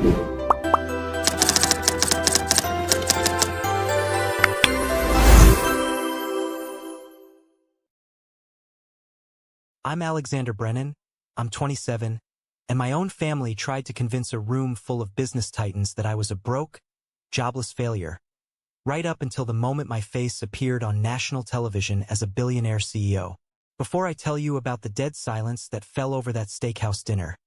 I'm Alexander Brennan, I'm 27, and my own family tried to convince a room full of business titans that I was a broke, jobless failure, right up until the moment my face appeared on national television as a billionaire CEO. Before I tell you about the dead silence that fell over that steakhouse dinner,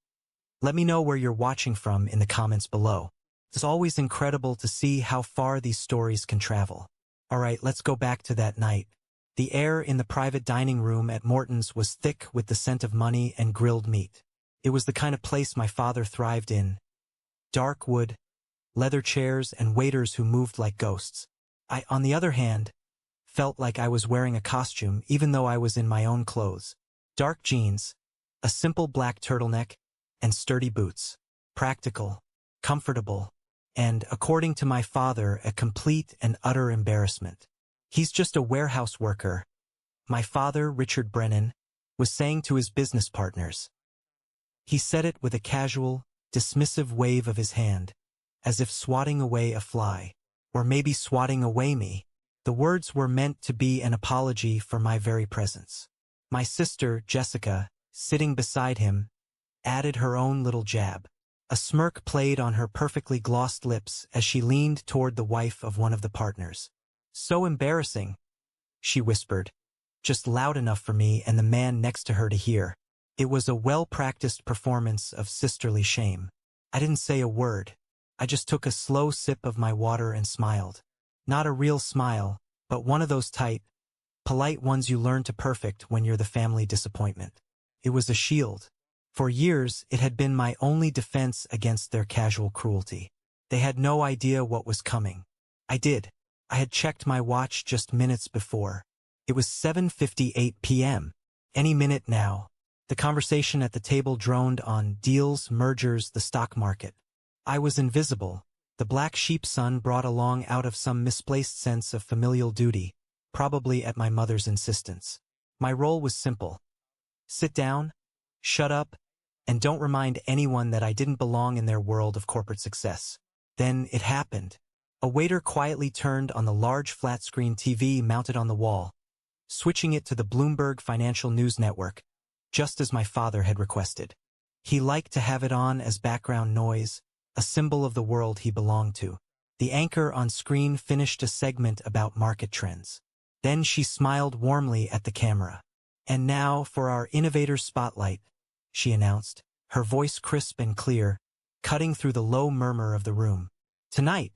let me know where you're watching from in the comments below. It's always incredible to see how far these stories can travel. Alright, let's go back to that night. The air in the private dining room at Morton's was thick with the scent of money and grilled meat. It was the kind of place my father thrived in. Dark wood, leather chairs, and waiters who moved like ghosts. I, on the other hand, felt like I was wearing a costume even though I was in my own clothes. Dark jeans, a simple black turtleneck, and sturdy boots. Practical, comfortable, and, according to my father, a complete and utter embarrassment. He's just a warehouse worker, my father, Richard Brennan, was saying to his business partners. He said it with a casual, dismissive wave of his hand, as if swatting away a fly, or maybe swatting away me. The words were meant to be an apology for my very presence. My sister, Jessica, sitting beside him, added her own little jab. A smirk played on her perfectly glossed lips as she leaned toward the wife of one of the partners. "So embarrassing," she whispered, just loud enough for me and the man next to her to hear. It was a well-practiced performance of sisterly shame. I didn't say a word. I just took a slow sip of my water and smiled. Not a real smile, but one of those tight, polite ones you learn to perfect when you're the family disappointment. It was a shield. For years, it had been my only defense against their casual cruelty. They had no idea what was coming. I did. I had checked my watch just minutes before. It was 7:58 p.m. Any minute now. The conversation at the table droned on deals, mergers, the stock market. I was invisible, the black sheep son brought along out of some misplaced sense of familial duty, probably at my mother's insistence. My role was simple. Sit down, shut up, and don't remind anyone that I didn't belong in their world of corporate success. Then it happened. A waiter quietly turned on the large flat-screen TV mounted on the wall, switching it to the Bloomberg Financial News Network, just as my father had requested. He liked to have it on as background noise, a symbol of the world he belonged to. The anchor on screen finished a segment about market trends. Then she smiled warmly at the camera. "And now for our Innovator Spotlight," she announced, her voice crisp and clear, cutting through the low murmur of the room. "Tonight,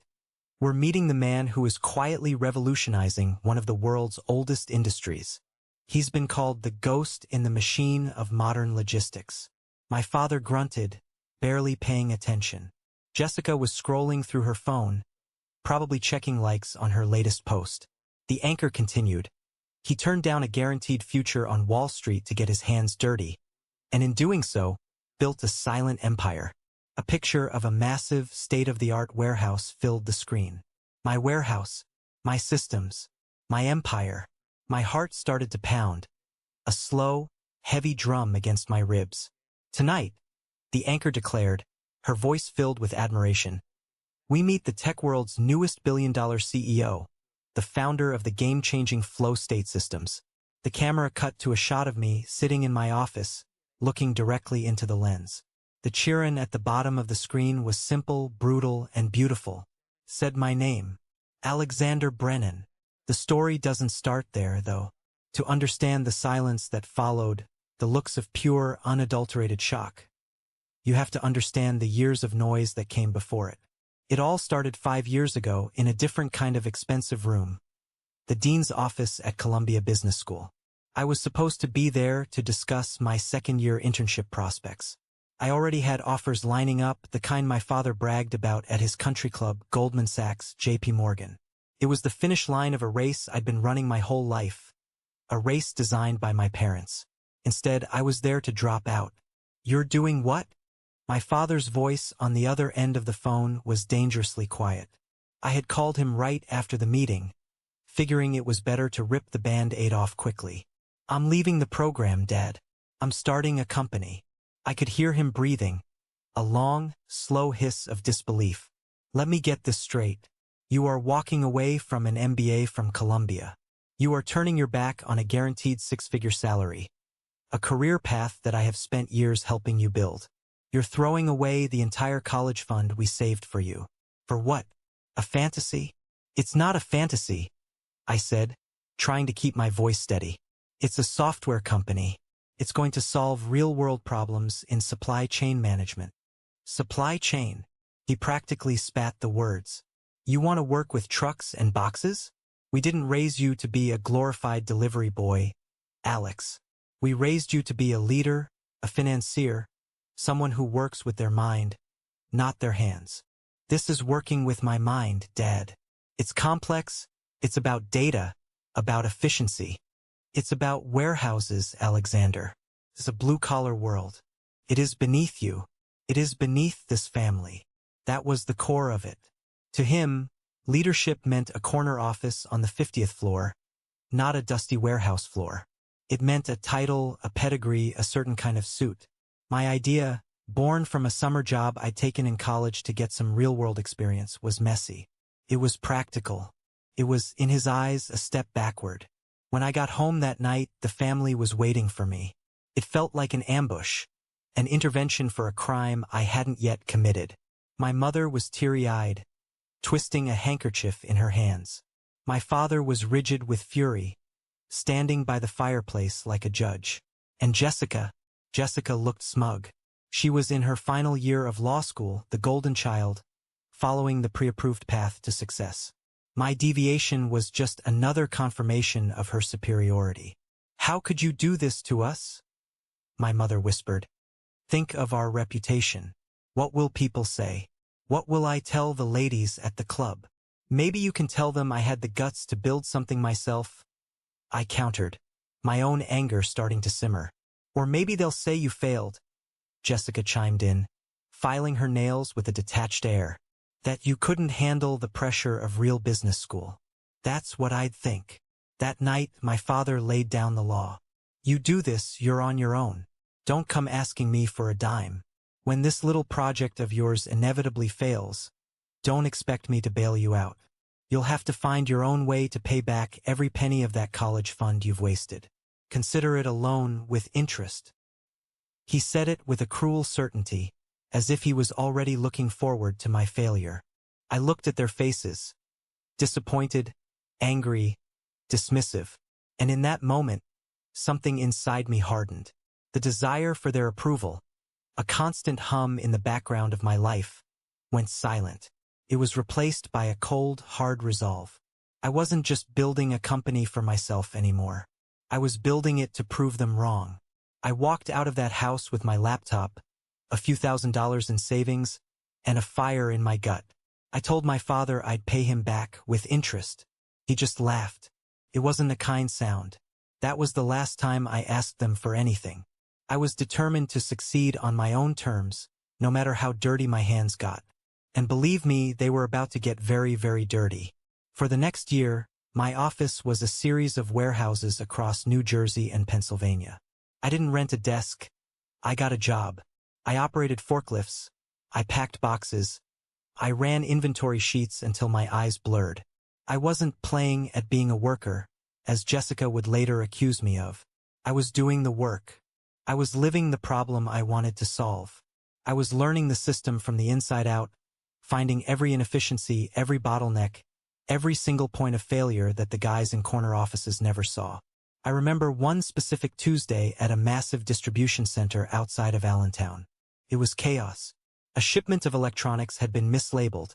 we're meeting the man who is quietly revolutionizing one of the world's oldest industries. He's been called the ghost in the machine of modern logistics." My father grunted, barely paying attention. Jessica was scrolling through her phone, probably checking likes on her latest post. The anchor continued. He turned down a guaranteed future on Wall Street to get his hands dirty, and in doing so, built a silent empire. A picture of a massive, state-of-the-art warehouse filled the screen. My warehouse, my systems, my empire. My heart started to pound, a slow, heavy drum against my ribs. "Tonight," the anchor declared, her voice filled with admiration, "we meet the tech world's newest billion-dollar CEO, the founder of the game-changing flow state systems." The camera cut to a shot of me sitting in my office, looking directly into the lens. The chiron at the bottom of the screen was simple, brutal, and beautiful. Said my name, Alexander Brennan. The story doesn't start there, though. To understand the silence that followed, the looks of pure, unadulterated shock, you have to understand the years of noise that came before it. It all started 5 years ago in a different kind of expensive room, the dean's office at Columbia Business School. I was supposed to be there to discuss my second-year internship prospects. I already had offers lining up, the kind my father bragged about at his country club, Goldman Sachs, JP Morgan. It was the finish line of a race I'd been running my whole life, a race designed by my parents. Instead, I was there to drop out. "You're doing what?" My father's voice on the other end of the phone was dangerously quiet. I had called him right after the meeting, figuring it was better to rip the Band-Aid off quickly. "I'm leaving the program, Dad. I'm starting a company." I could hear him breathing, A long, slow hiss of disbelief. Let me get this straight. You are walking away from an MBA from Columbia. You are turning your back on a guaranteed six-figure salary. A career path that I have spent years helping you build. You're throwing away the entire college fund we saved for you. For what? A fantasy? It's not a fantasy, I said, trying to keep my voice steady. It's a software company. It's going to solve real-world problems in supply chain management. Supply chain. He practically spat the words. You want to work with trucks and boxes? We didn't raise you to be a glorified delivery boy, Alex. We raised you to be a leader, a financier, someone who works with their mind, not their hands. This is working with my mind, Dad. It's complex. It's about data, about efficiency. It's about warehouses, Alexander. It's a blue-collar world. It is beneath you. It is beneath this family. That was the core of it. To him, leadership meant a corner office on the 50th floor, not a dusty warehouse floor. It meant a title, a pedigree, a certain kind of suit. My idea, born from a summer job I'd taken in college to get some real-world experience, was messy. It was practical. It was, in his eyes, a step backward. When I got home that night, the family was waiting for me. It felt like an ambush, an intervention for a crime I hadn't yet committed. My mother was teary-eyed, twisting a handkerchief in her hands. My father was rigid with fury, standing by the fireplace like a judge. And Jessica looked smug. She was in her final year of law school, the golden child, following the pre-approved path to success. My deviation was just another confirmation of her superiority. How could you do this to us? My mother whispered. Think of our reputation. What will people say? What will I tell the ladies at the club? Maybe you can tell them I had the guts to build something myself, I countered, my own anger starting to simmer. Or maybe they'll say you failed, Jessica chimed in, filing her nails with a detached air. That you couldn't handle the pressure of real business school. That's what I'd think. That night, my father laid down the law. You do this, you're on your own. Don't come asking me for a dime. When this little project of yours inevitably fails, don't expect me to bail you out. You'll have to find your own way to pay back every penny of that college fund you've wasted. Consider it a loan with interest. He said it with a cruel certainty, as if he was already looking forward to my failure. I looked at their faces, disappointed, angry, dismissive, and in that moment, something inside me hardened. The desire for their approval, a constant hum in the background of my life, went silent. It was replaced by a cold, hard resolve. I wasn't just building a company for myself anymore. I was building it to prove them wrong. I walked out of that house with my laptop, a few $1,000s in savings, and a fire in my gut. I told my father I'd pay him back with interest. He just laughed. It wasn't a kind sound. That was the last time I asked them for anything. I was determined to succeed on my own terms, no matter how dirty my hands got. And believe me, they were about to get very, very dirty. For the next year, my office was a series of warehouses across New Jersey and Pennsylvania. I didn't rent a desk. I got a job. I operated forklifts. I packed boxes. I ran inventory sheets until my eyes blurred. I wasn't playing at being a worker, as Jessica would later accuse me of. I was doing the work. I was living the problem I wanted to solve. I was learning the system from the inside out, finding every inefficiency, every bottleneck, every single point of failure that the guys in corner offices never saw. I remember one specific Tuesday at a massive distribution center outside of Allentown. It was chaos. A shipment of electronics had been mislabeled,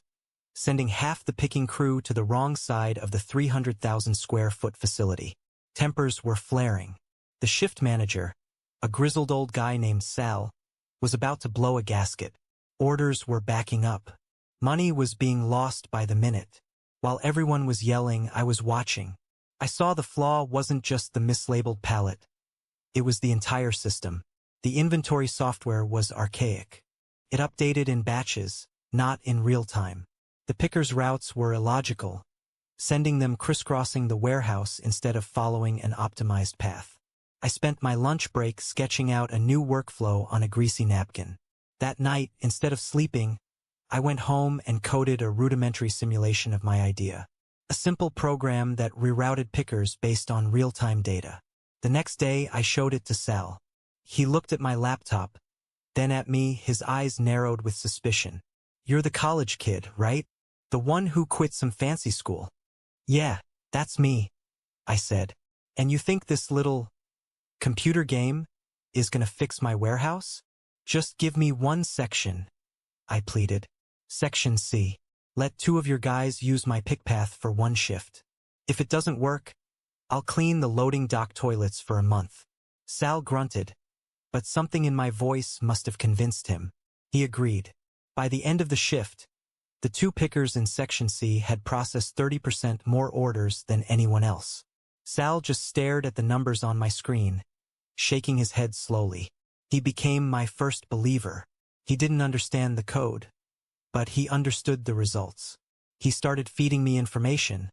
sending half the picking crew to the wrong side of the 300,000 square foot facility. Tempers were flaring. The shift manager, a grizzled old guy named Sal, was about to blow a gasket. Orders were backing up. Money was being lost by the minute. While everyone was yelling, I was watching. I saw the flaw wasn't just the mislabeled pallet. It was the entire system. The inventory software was archaic. It updated in batches, not in real time. The pickers' routes were illogical, sending them crisscrossing the warehouse instead of following an optimized path. I spent my lunch break sketching out a new workflow on a greasy napkin. That night, instead of sleeping, I went home and coded a rudimentary simulation of my idea. A simple program that rerouted pickers based on real-time data. The next day, I showed it to Sal. He looked at my laptop, then at me, his eyes narrowed with suspicion. "You're the college kid, right? The one who quit some fancy school." "Yeah, that's me," I said. "And you think this little computer game is gonna fix my warehouse? Just give me one section," I pleaded. "Section C. Let 2 of your guys use my pick path for 1 shift. If it doesn't work, I'll clean the loading dock toilets for a month." Sal grunted, but something in my voice must have convinced him. He agreed. By the end of the shift, the 2 pickers in Section C had processed 30% more orders than anyone else. Sal just stared at the numbers on my screen, shaking his head slowly. He became my first believer. He didn't understand the code, but he understood the results. He started feeding me information,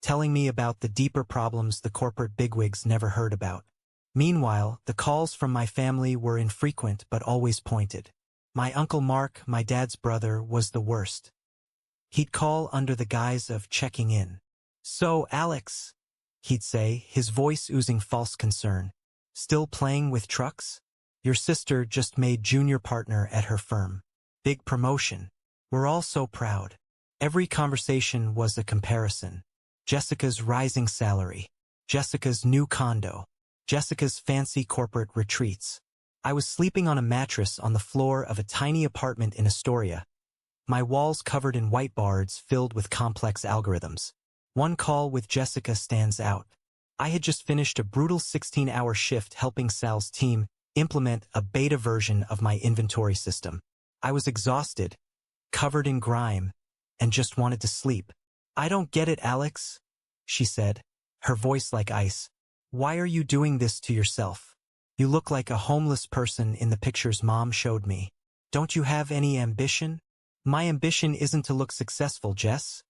telling me about the deeper problems the corporate bigwigs never heard about. Meanwhile, the calls from my family were infrequent but always pointed. My Uncle Mark, my dad's brother, was the worst. He'd call under the guise of checking in. "So, Alex," he'd say, his voice oozing false concern, "still playing with trucks? Your sister just made junior partner at her firm. Big promotion. We're all so proud." Every conversation was a comparison. Jessica's rising salary. Jessica's new condo. Jessica's fancy corporate retreats. I was sleeping on a mattress on the floor of a tiny apartment in Astoria, my walls covered in whiteboards filled with complex algorithms. One call with Jessica stands out. I had just finished a brutal 16-hour shift helping Sal's team implement a beta version of my inventory system. I was exhausted, covered in grime, and just wanted to sleep. "I don't get it, Alex," she said, her voice like ice. "Why are you doing this to yourself? You look like a homeless person in the pictures Mom showed me. Don't you have any ambition?" "My ambition isn't to look successful, Jess,"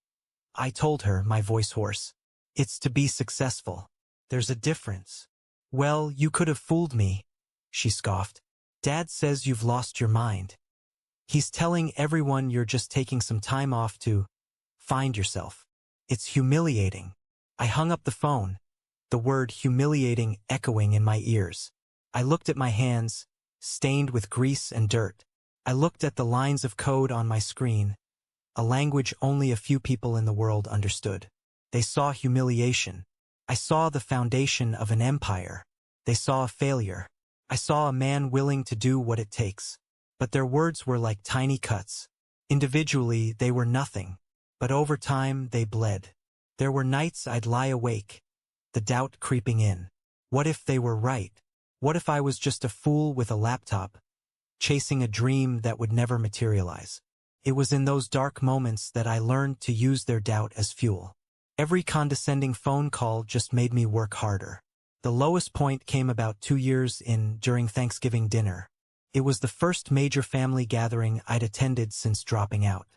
I told her, my voice hoarse. "It's to be successful. There's a difference." "Well, you could have fooled me," she scoffed. "Dad says you've lost your mind. He's telling everyone you're just taking some time off to find yourself. It's humiliating." I hung up the phone, the word humiliating echoing in my ears. I looked at my hands, stained with grease and dirt. I looked at the lines of code on my screen, a language only a few people in the world understood. They saw humiliation. I saw the foundation of an empire. They saw a failure. I saw a man willing to do what it takes. But their words were like tiny cuts. Individually, they were nothing, but over time, they bled. There were nights I'd lie awake, the doubt creeping in. What if they were right? What if I was just a fool with a laptop, chasing a dream that would never materialize? It was in those dark moments that I learned to use their doubt as fuel. Every condescending phone call just made me work harder. The lowest point came about 2 years in during Thanksgiving dinner. It was the first major family gathering I'd attended since dropping out.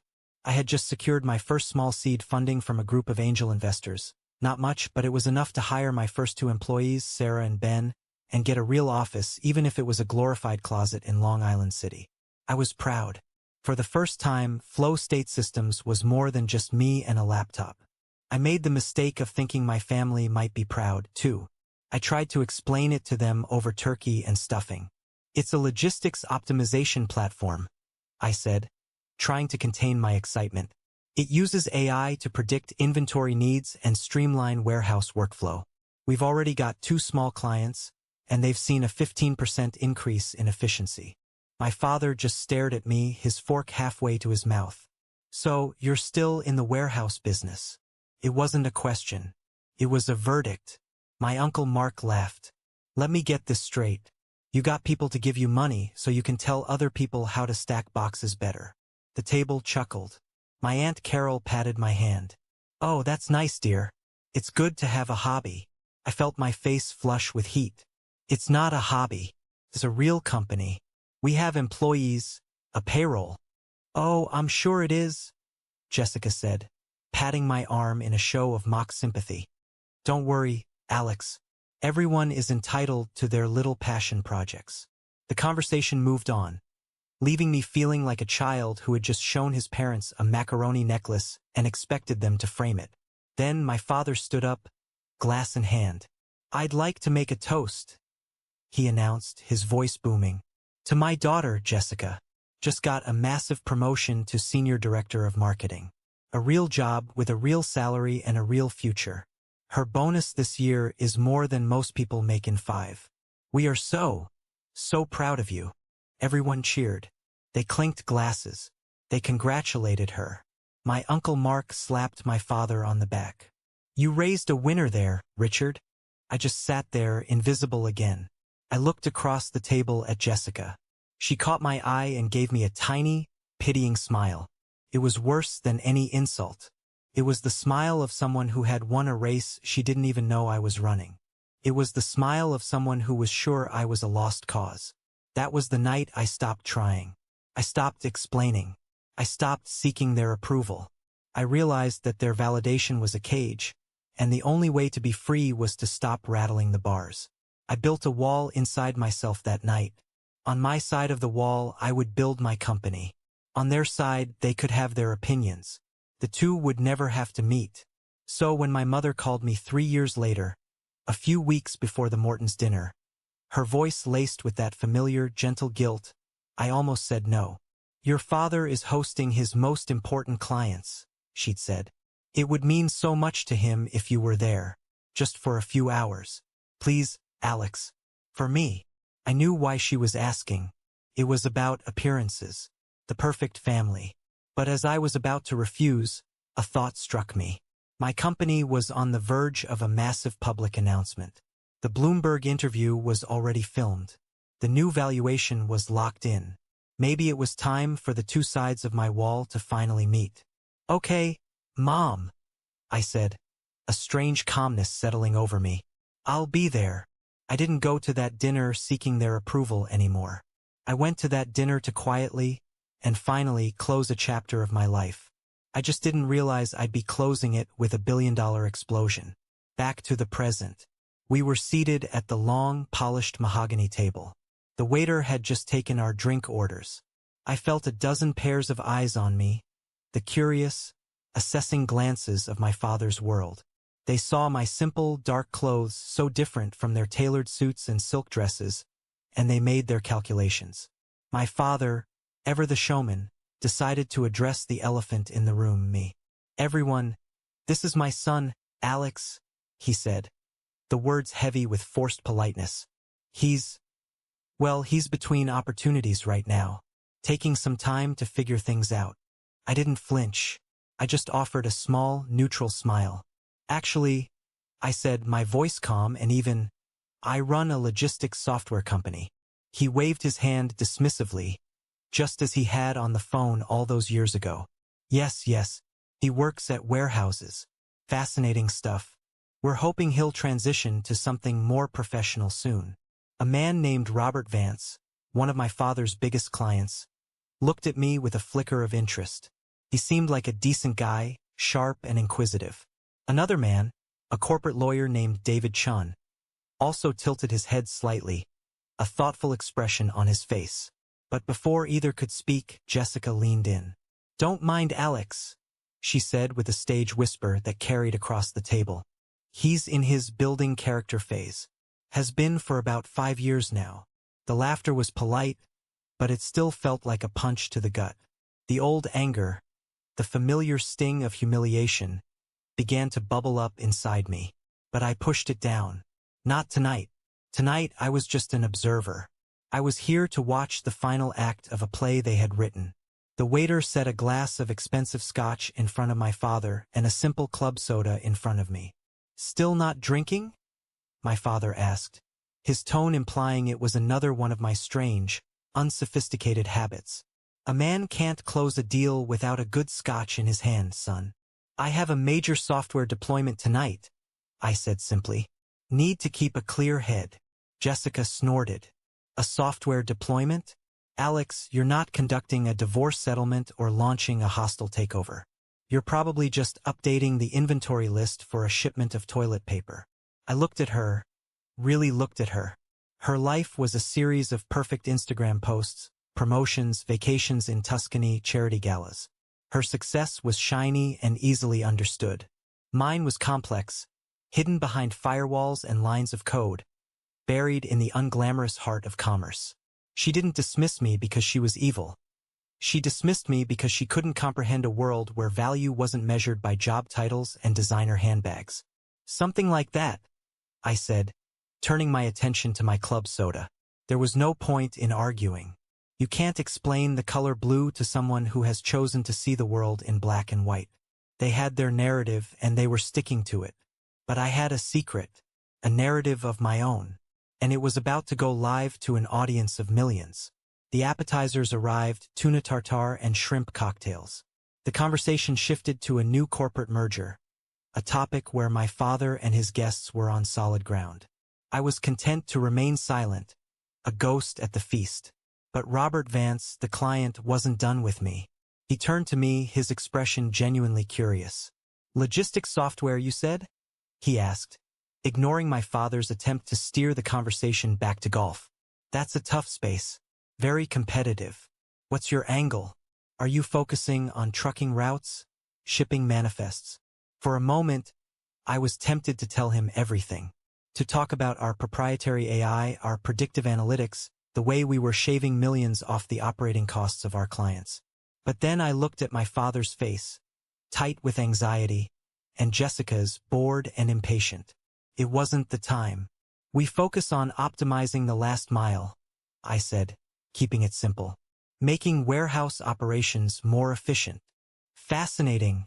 I had just secured my first small seed funding from a group of angel investors. Not much, but it was enough to hire my first 2 employees, Sarah and Ben, and get a real office, even if it was a glorified closet in Long Island City. I was proud. For the first time, Flow State Systems was more than just me and a laptop. I made the mistake of thinking my family might be proud, too. I tried to explain it to them over turkey and stuffing. "It's a logistics optimization platform," I said, trying to contain my excitement. "It uses AI to predict inventory needs and streamline warehouse workflow. We've already got 2 small clients, and they've seen a 15% increase in efficiency." My father just stared at me, his fork halfway to his mouth. "So, you're still in the warehouse business?" It wasn't a question. It was a verdict. My Uncle Mark laughed. "Let me get this straight. You got people to give you money so you can tell other people how to stack boxes better." The table chuckled. My Aunt Carol patted my hand. "Oh, that's nice, dear. It's good to have a hobby." I felt my face flush with heat. "It's not a hobby. It's a real company. We have employees, a payroll." "Oh, I'm sure it is," Jessica said, patting my arm in a show of mock sympathy. "Don't worry, Alex. Everyone is entitled to their little passion projects." The conversation moved on. leaving me feeling like a child who had just shown his parents a macaroni necklace and expected them to frame it. Then my father stood up, glass in hand. "I'd like to make a toast," he announced, his voice booming. "To my daughter, Jessica. Just got a massive promotion to Senior Director of Marketing. A real job with a real salary and a real future. Her bonus this year is more than most people make in 5. We are so proud of you." Everyone cheered. They clinked glasses. They congratulated her. My Uncle Mark slapped my father on the back. "You raised a winner there, Richard." I just sat there, invisible again. I looked across the table at Jessica. She caught my eye and gave me a tiny, pitying smile. It was worse than any insult. It was the smile of someone who had won a race she didn't even know I was running. It was the smile of someone who was sure I was a lost cause. That was the night I stopped trying. I stopped explaining. I stopped seeking their approval. I realized that their validation was a cage, and the only way to be free was to stop rattling the bars. I built a wall inside myself that night. On my side of the wall, I would build my company. On their side, they could have their opinions. The two would never have to meet. So when my mother called me 3 years later, a few weeks before the Mortons' dinner, her voice laced with that familiar, gentle guilt, I almost said no. "Your father is hosting his most important clients," she'd said. "It would mean so much to him if you were there, just for a few hours. Please, Alex." For me, I knew why she was asking. It was about appearances, the perfect family. But as I was about to refuse, a thought struck me. My company was on the verge of a massive public announcement. The Bloomberg interview was already filmed. The new valuation was locked in. Maybe it was time for the two sides of my wall to finally meet. "Okay, Mom," I said, a strange calmness settling over me. "I'll be there." I didn't go to that dinner seeking their approval anymore. I went to that dinner to quietly and finally close a chapter of my life. I just didn't realize I'd be closing it with a billion-dollar explosion. Back to the present. We were seated at the long, polished mahogany table. The waiter had just taken our drink orders. I felt a dozen pairs of eyes on me, the curious, assessing glances of my father's world. They saw my simple, dark clothes so different from their tailored suits and silk dresses, and they made their calculations. My father, ever the showman, decided to address the elephant in the room, me. "Everyone, this is my son, Alex," he said, the words heavy with forced politeness. He's between opportunities right now, taking some time to figure things out." I didn't flinch. I just offered a small, neutral smile. "Actually," I said, my voice calm and even, "I run a logistics software company." He waved his hand dismissively, just as he had on the phone all those years ago. Yes, he works at warehouses. Fascinating stuff. We're hoping he'll transition to something more professional soon." A man named Robert Vance, one of my father's biggest clients, looked at me with a flicker of interest. He seemed like a decent guy, sharp and inquisitive. Another man, a corporate lawyer named David Chun, also tilted his head slightly, a thoughtful expression on his face. But before either could speak, Jessica leaned in. "Don't mind Alex," she said with a stage whisper that carried across the table. "He's in his building character phase. Has been for about 5 years now." The laughter was polite, but it still felt like a punch to the gut. The old anger, the familiar sting of humiliation, began to bubble up inside me. But I pushed it down. Not tonight. Tonight I was just an observer. I was here to watch the final act of a play they had written. The waiter set a glass of expensive scotch in front of my father and a simple club soda in front of me. "Still not drinking?" my father asked, his tone implying it was another one of my strange, unsophisticated habits. "A man can't close a deal without a good scotch in his hand, son." "I have a major software deployment tonight," I said simply. "Need to keep a clear head." Jessica snorted. "A software deployment? Alex, you're not conducting a divorce settlement or launching a hostile takeover. You're probably just updating the inventory list for a shipment of toilet paper." I looked at her, really looked at her. Her life was a series of perfect Instagram posts, promotions, vacations in Tuscany, charity galas. Her success was shiny and easily understood. Mine was complex, hidden behind firewalls and lines of code, buried in the unglamorous heart of commerce. She didn't dismiss me because she was evil. She dismissed me because she couldn't comprehend a world where value wasn't measured by job titles and designer handbags. Something like that, I said, turning my attention to my club soda. There was no point in arguing. You can't explain the color blue to someone who has chosen to see the world in black and white. They had their narrative and they were sticking to it. But I had a secret, a narrative of my own, and it was about to go live to an audience of millions. The appetizers arrived, tuna tartare and shrimp cocktails. The conversation shifted to a new corporate merger, a topic where my father and his guests were on solid ground. I was content to remain silent, a ghost at the feast. But Robert Vance, the client, wasn't done with me. He turned to me, his expression genuinely curious. "Logistics software, you said?" he asked, ignoring my father's attempt to steer the conversation back to golf. "That's a tough space. Very competitive. What's your angle? Are you focusing on trucking routes? Shipping manifests?" For a moment, I was tempted to tell him everything. To talk about our proprietary AI, our predictive analytics, the way we were shaving millions off the operating costs of our clients. But then I looked at my father's face, tight with anxiety, and Jessica's, bored and impatient. It wasn't the time. "We focus on optimizing the last mile," I said, keeping it simple. "Making warehouse operations more efficient." "Fascinating,"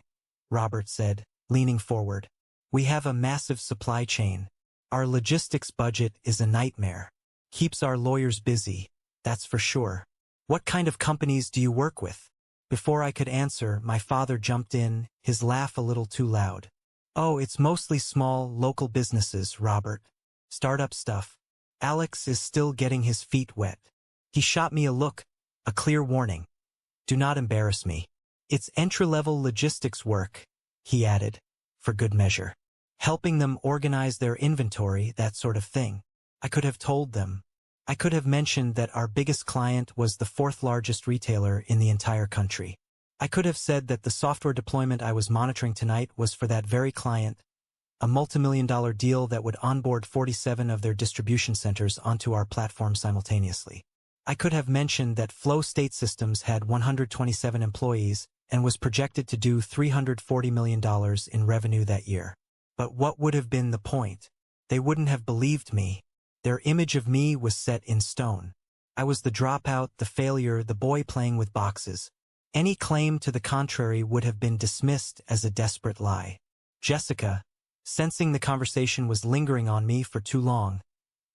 Robert said, leaning forward. "We have a massive supply chain. Our logistics budget is a nightmare. Keeps our lawyers busy, that's for sure. What kind of companies do you work with?" Before I could answer, my father jumped in, his laugh a little too loud. "Oh, it's mostly small, local businesses, Robert. Startup stuff. Alex is still getting his feet wet." He shot me a look, a clear warning. "Do not embarrass me. It's entry-level logistics work," he added, for good measure. "Helping them organize their inventory, that sort of thing." I could have told them. I could have mentioned that our biggest client was the fourth largest retailer in the entire country. I could have said that the software deployment I was monitoring tonight was for that very client, a multimillion-dollar deal that would onboard 47 of their distribution centers onto our platform simultaneously. I could have mentioned that Flow State Systems had 127 employees and was projected to do $340 million in revenue that year. But what would have been the point? They wouldn't have believed me. Their image of me was set in stone. I was the dropout, the failure, the boy playing with boxes. Any claim to the contrary would have been dismissed as a desperate lie. Jessica, sensing the conversation was lingering on me for too long,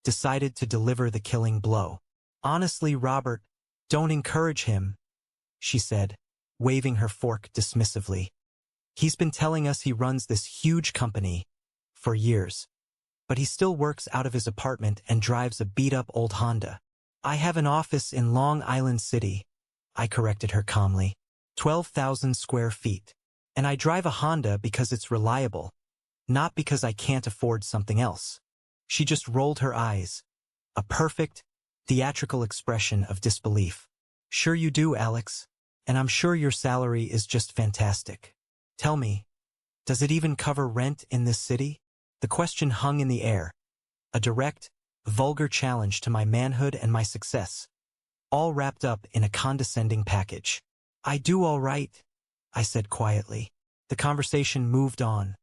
decided to deliver the killing blow. "Honestly, Robert, don't encourage him," she said, waving her fork dismissively. "He's been telling us he runs this huge company for years. But he still works out of his apartment and drives a beat-up old Honda." "I have an office in Long Island City," I corrected her calmly. 12,000 square feet. "And I drive a Honda because it's reliable, not because I can't afford something else." She just rolled her eyes, a perfect, theatrical expression of disbelief. "Sure you do, Alex. And I'm sure your salary is just fantastic. Tell me, does it even cover rent in this city?" The question hung in the air, a direct, vulgar challenge to my manhood and my success, all wrapped up in a condescending package. "I do all right," I said quietly. The conversation moved on,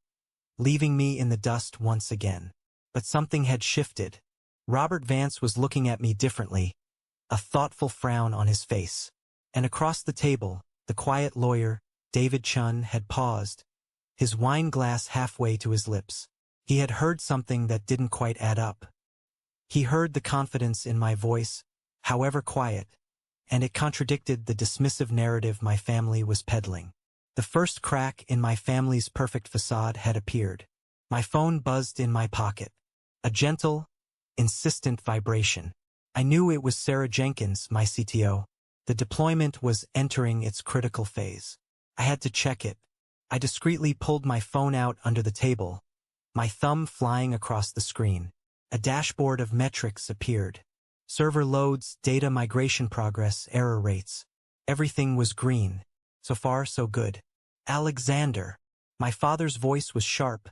leaving me in the dust once again. But something had shifted. Robert Vance was looking at me differently, a thoughtful frown on his face. And across the table, the quiet lawyer, David Chun, had paused, his wine glass halfway to his lips. He had heard something that didn't quite add up. He heard the confidence in my voice, however quiet, and it contradicted the dismissive narrative my family was peddling. The first crack in my family's perfect facade had appeared. My phone buzzed in my pocket, a gentle, insistent vibration. I knew it was Sarah Jenkins, my CTO. The deployment was entering its critical phase. I had to check it. I discreetly pulled my phone out under the table, my thumb flying across the screen. A dashboard of metrics appeared. Server loads, data migration progress, error rates. Everything was green. So far, so good. Alexander. My father's voice was sharp,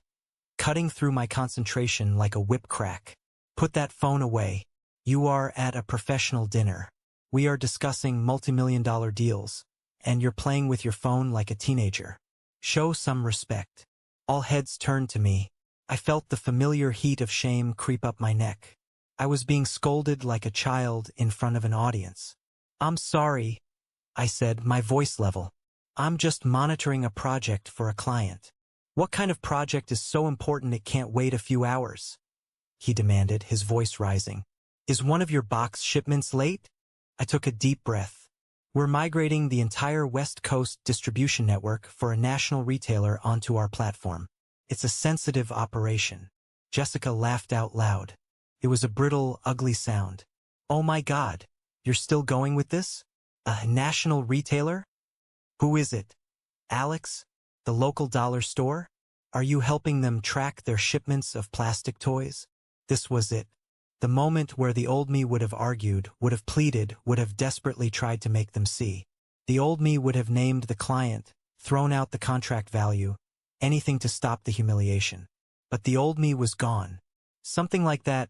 cutting through my concentration like a whip crack. Put that phone away. You are at a professional dinner. We are discussing multimillion-dollar deals, and you're playing with your phone like a teenager. Show some respect. All heads turned to me. I felt the familiar heat of shame creep up my neck. I was being scolded like a child in front of an audience. I'm sorry, I said, my voice level. I'm just monitoring a project for a client. What kind of project is so important it can't wait a few hours? He demanded, his voice rising. Is one of your box shipments late? I took a deep breath. We're migrating the entire West Coast distribution network for a national retailer onto our platform. It's a sensitive operation. Jessica laughed out loud. It was a brittle, ugly sound. Oh my God, you're still going with this? A national retailer? Who is it? Alex? The local dollar store? Are you helping them track their shipments of plastic toys? This was it. The moment where the old me would have argued, would have pleaded, would have desperately tried to make them see. The old me would have named the client, thrown out the contract value, anything to stop the humiliation. But the old me was gone. Something like that,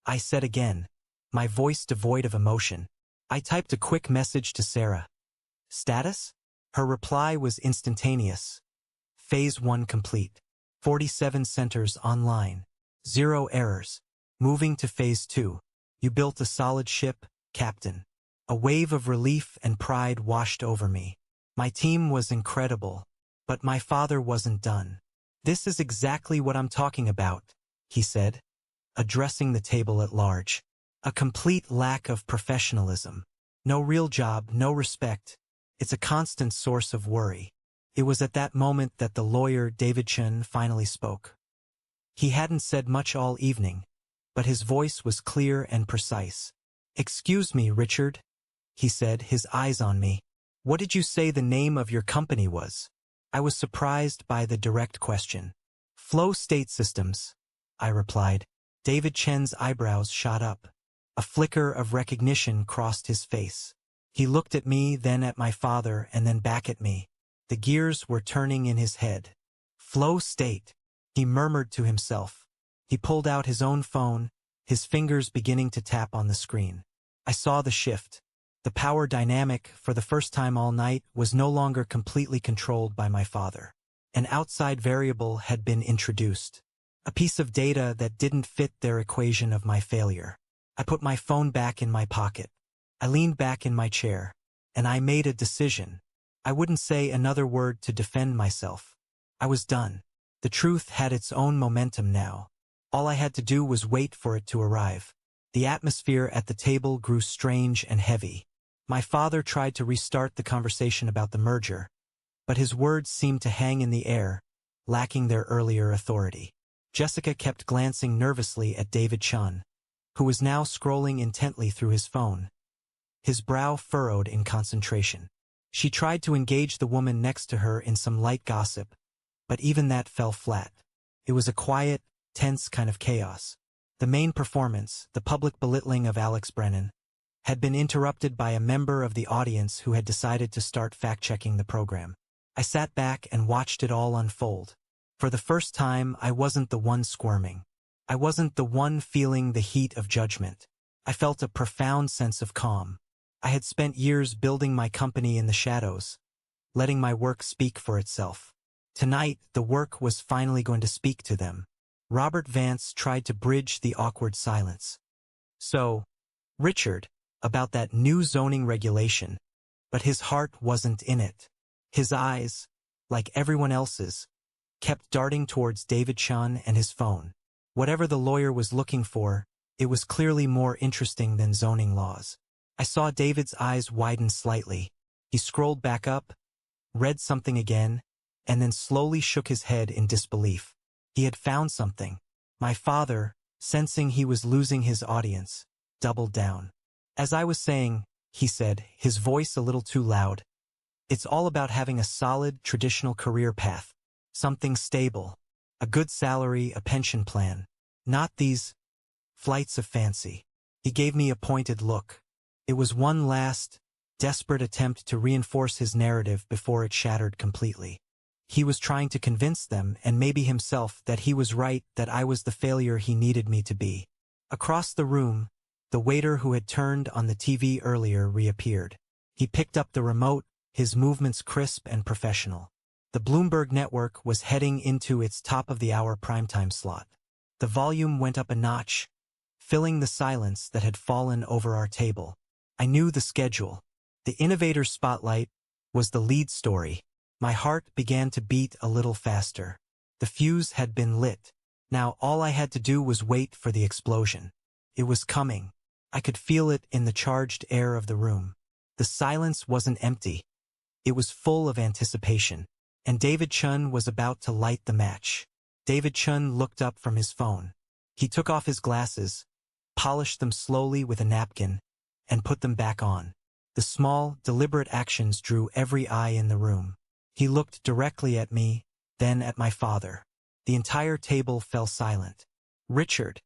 I said again, my voice devoid of emotion. I typed a quick message to Sarah. Status? Her reply was instantaneous. Phase 1 complete. 47 centers online. 0 errors. Moving to Phase 2. You built a solid ship, Captain. A wave of relief and pride washed over me. My team was incredible, but my father wasn't done. This is exactly what I'm talking about, he said, addressing the table at large. A complete lack of professionalism. No real job, no respect. It's a constant source of worry. It was at that moment that the lawyer David Chen finally spoke. He hadn't said much all evening, but his voice was clear and precise. Excuse me, Richard, he said, his eyes on me. What did you say the name of your company was? I was surprised by the direct question. Flow State Systems, I replied. David Chen's eyebrows shot up. A flicker of recognition crossed his face. He looked at me, then at my father, and then back at me. The gears were turning in his head. Flow state, he murmured to himself. He pulled out his own phone, his fingers beginning to tap on the screen. I saw the shift. The power dynamic, for the first time all night, was no longer completely controlled by my father. An outside variable had been introduced. A piece of data that didn't fit their equation of my failure. I put my phone back in my pocket. I leaned back in my chair, and I made a decision. I wouldn't say another word to defend myself. I was done. The truth had its own momentum now. All I had to do was wait for it to arrive. The atmosphere at the table grew strange and heavy. My father tried to restart the conversation about the merger, but his words seemed to hang in the air, lacking their earlier authority. Jessica kept glancing nervously at David Chen, who was now scrolling intently through his phone. His brow furrowed in concentration. She tried to engage the woman next to her in some light gossip, but even that fell flat. It was a quiet, tense kind of chaos. The main performance, the public belittling of Alex Brennan, had been interrupted by a member of the audience who had decided to start fact-checking the program. I sat back and watched it all unfold. For the first time, I wasn't the one squirming. I wasn't the one feeling the heat of judgment. I felt a profound sense of calm. I had spent years building my company in the shadows, letting my work speak for itself. Tonight, the work was finally going to speak to them. Robert Vance tried to bridge the awkward silence. So, Richard, about that new zoning regulation, but his heart wasn't in it. His eyes, like everyone else's, kept darting towards David Chen and his phone. Whatever the lawyer was looking for, it was clearly more interesting than zoning laws. I saw David's eyes widen slightly. He scrolled back up, read something again, and then slowly shook his head in disbelief. He had found something. My father, sensing he was losing his audience, doubled down. As I was saying, he said, his voice a little too loud, it's all about having a solid, traditional career path. Something stable. A good salary, a pension plan. Not these flights of fancy. He gave me a pointed look. It was one last, desperate attempt to reinforce his narrative before it shattered completely. He was trying to convince them, and maybe himself, that he was right, that I was the failure he needed me to be. Across the room, the waiter who had turned on the TV earlier reappeared. He picked up the remote, his movements crisp and professional. The Bloomberg network was heading into its top-of-the-hour primetime slot. The volume went up a notch, filling the silence that had fallen over our table. I knew the schedule. The Innovator's Spotlight was the lead story. My heart began to beat a little faster. The fuse had been lit. Now all I had to do was wait for the explosion. It was coming. I could feel it in the charged air of the room. The silence wasn't empty. It was full of anticipation. And David Chun was about to light the match. David Chun looked up from his phone. He took off his glasses, polished them slowly with a napkin, and put them back on. The small, deliberate actions drew every eye in the room. He looked directly at me, then at my father. The entire table fell silent. "Richard,"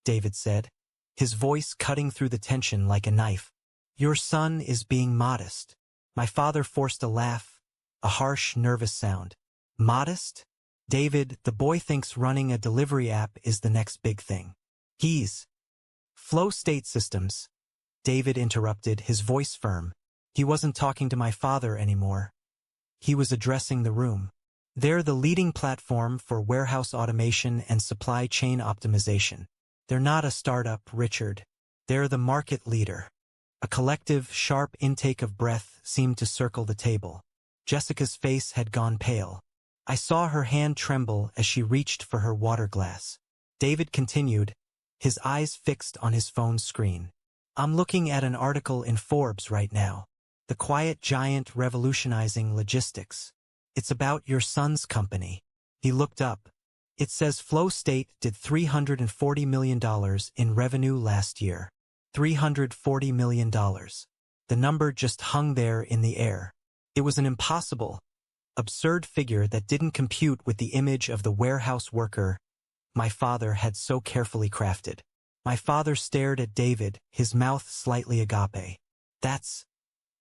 David said, his voice cutting through the tension like a knife. "Your son is being modest." My father forced a laugh, a harsh, nervous sound. "Modest? David, the boy thinks running a delivery app is the next big thing. He's—" "Flow state systems," David interrupted, his voice firm. He wasn't talking to my father anymore. He was addressing the room. "They're the leading platform for warehouse automation and supply chain optimization. They're not a startup, Richard. They're the market leader." A collective, sharp intake of breath seemed to circle the table. Jessica's face had gone pale. I saw her hand tremble as she reached for her water glass. David continued, his eyes fixed on his phone screen. "I'm looking at an article in Forbes right now. The quiet giant revolutionizing logistics. It's about your son's company." He looked up. "It says Flow State did $340 million in revenue last year. $340 million. The number just hung there in the air. It was an impossible, absurd figure that didn't compute with the image of the warehouse worker my father had so carefully crafted. My father stared at David, his mouth slightly agape. That's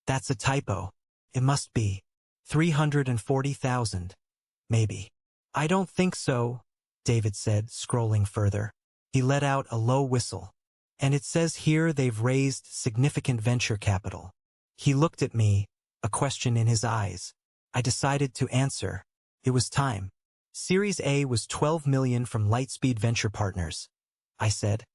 a typo. It must be 340,000. Maybe." "I don't think so," David said, scrolling further. He let out a low whistle. "And it says here they've raised significant venture capital." He looked at me, a question in his eyes. I decided to answer. It was time. "Series A was $12 million from Lightspeed Venture Partners," I said,